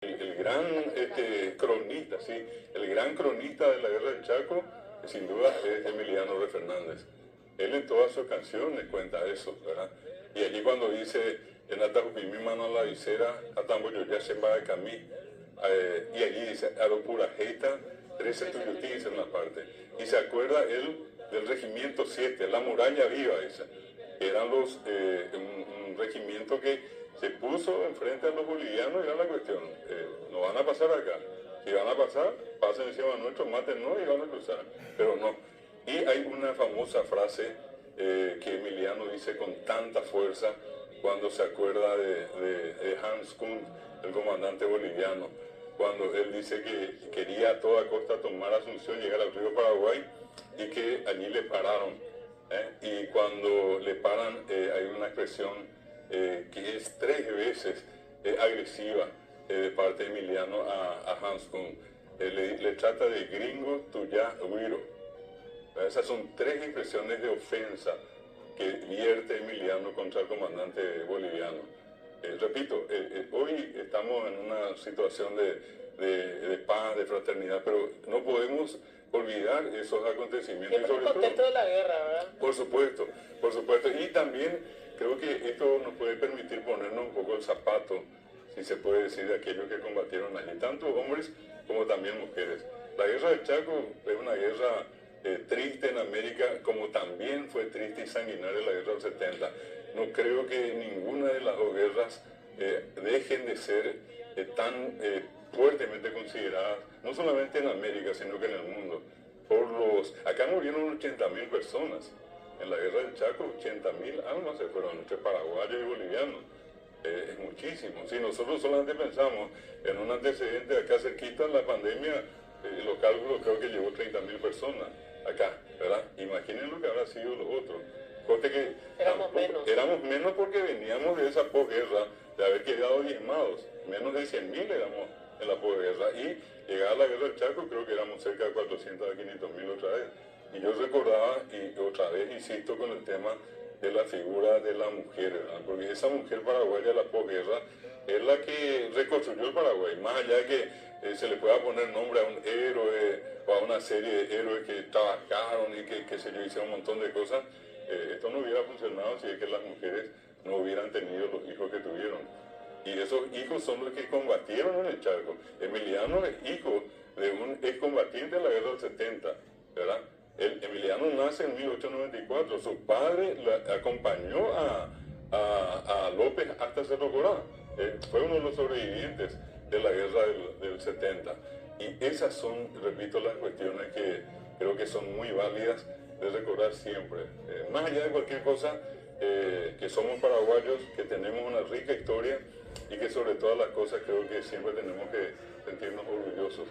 El gran cronista, sí, el gran cronista de la guerra del Chaco, sin duda es Emiliano Rey Fernández. Él en todas sus canciones cuenta eso, ¿verdad? Y allí cuando dice, en Atajupimí mano a la visera, Atamboyo ya se va de camí, y allí dice, Aropura Heita, 13 tuyutí, dice en una parte. Y se acuerda él del regimiento 7, la muralla viva esa. Eran un regimiento que se puso enfrente a los bolivianos y era la cuestión, no van a pasar acá. Si van a pasar, pasen encima nuestro, mátennos y van a cruzar. Pero no. Y hay una famosa frase que Emiliano dice con tanta fuerza cuando se acuerda de Hans Kuhn, el comandante boliviano, cuando él dice que quería a toda costa tomar Asunción, llegar al río Paraguay y que allí le pararon. Y cuando le paran hay una expresión que es 3 veces agresiva de parte de Emiliano a Hans Kuhn. Le trata de gringo, tuya, güiro. Esas son 3 expresiones de ofensa que vierte Emiliano contra el comandante boliviano. Repito, hoy estamos en una situación de paz, de fraternidad, pero no podemos olvidar esos acontecimientos. Siempre en el contexto de la guerra, ¿verdad? Por supuesto, por supuesto. Y también creo que esto nos puede permitir ponernos un poco el zapato, si se puede decir, de aquellos que combatieron allí, tanto hombres como también mujeres. La guerra del Chaco es una guerra triste en América, como también fue triste y sanguinaria la guerra del 70. No creo que ninguna de las 2 guerras dejen de ser tan fuertemente consideradas, no solamente en América, sino que en el mundo. Acá murieron 80.000 personas. En la guerra del Chaco, 80.000 almas se fueron entre paraguayos y bolivianos. Es muchísimo. Si nosotros solamente pensamos en un antecedente acá cerquita, la pandemia, los cálculos creo que llevó 30.000 personas acá, ¿verdad? Imaginen lo que habrá sido los otros. Porque que éramos menos. Éramos menos porque veníamos de esa posguerra, de haber quedado diezmados. Menos de 100.000 éramos en la posguerra. Y llegada la guerra del Chaco, creo que éramos cerca de 400 a 500.000 otra vez. Y yo recordaba, y otra vez insisto con el tema de la figura de la mujer, ¿verdad? Porque esa mujer paraguaya de la posguerra es la que reconstruyó el Paraguay, más allá de que se le pueda poner nombre a un héroe o a una serie de héroes que trabajaron y que se yo, hicieron un montón de cosas, esto no hubiera funcionado si es que las mujeres no hubieran tenido los hijos que tuvieron. Y esos hijos son los que combatieron en el Chaco. Emiliano es hijo de un excombatiente de la guerra del 70, ¿verdad? Emiliano nace en 1894, su padre le acompañó a López hasta Cerro Corá, fue uno de los sobrevivientes de la guerra del 70. Y esas son, repito, las cuestiones que creo que son muy válidas de recordar siempre. Más allá de cualquier cosa, que somos paraguayos, que tenemos una rica historia y que sobre todas las cosas creo que siempre tenemos que sentirnos orgullosos.